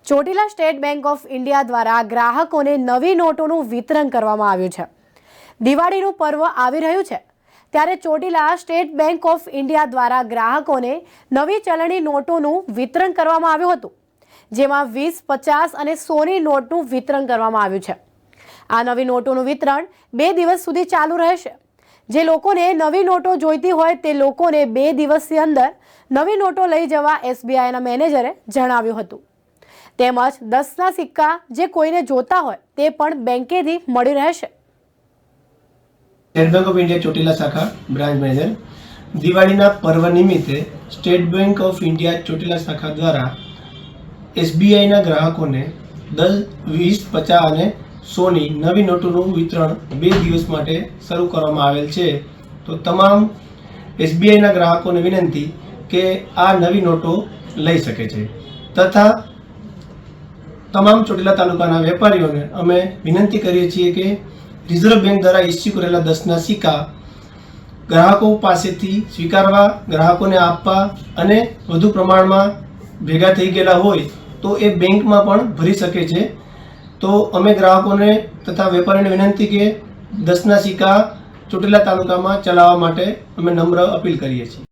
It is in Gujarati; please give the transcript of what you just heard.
Chotila state bank of India દ્વારા ગ્રાહકોને નવી નોટોનું વિતરણ કરવામાં આવ્યું છે। દિવાળીનું પર્વ આવી રહ્યું છે ત્યારે Chotila state bank of India દ્વારા ગ્રાહકોને નવી ચલણી નોટોનું વિતરણ કરવામાં આવ્યું હતું, જેમાં 20, 50 અને 100ની નોટનું વિતરણ કરવામાં આવ્યું છે। આ નવી નોટોનું વિતરણ 2 દિવસ સુધી ચાલુ રહેશે। જે લોકોને નવી નોટો જોઈતી હોય તે લોકોને 2 દિવસની અંદર નવી નોટો લઈ જવા SBIના મેનેજરે જણાવ્યું હતું। તેમજ 10ના સિક્કા જે કોઈને જોતા હોય તે પણ બેંકેથી મળી રહેશે। State bank of India Chotila શાખા બ્રાન્ચ મેનેજર દિવાળીના પર્વ નિમિત્તે state bank of India Chotila શાખા દ્વારા SBIના ગ્રાહકોને 10, 20, 50 અને 100ની નવી નોટોનું વિતરણ 2 દિવસ માટે શરૂ કરવામાં આવેલ છે। તો તમામ SBIના ગ્રાહકોને વિનંતી કે આ નવી નોટો લઈ શકે છે તથા તમામ ચોટીલા તાલુકાના વેપારીઓને અમે વિનંતી કરીએ છીએ કે રિઝર્વ બેંક દ્વારા ઇસ્યુ કરેલા 10ના સિક્કા ગ્રાહકો પાસેથી સ્વીકારવા, ગ્રાહકોને આપવા અને વધુ પ્રમાણમાં ભેગા થઈ ગયેલા હોય તો એ બેંકમાં પણ ભરી શકે છે। તો અમે ગ્રાહકોને તથા વેપારીને વિનંતી કે 10ના સિક્કા ચોટીલા તાલુકામાં ચલાવવા માટે અમે નમ્ર અપીલ કરીએ છીએ।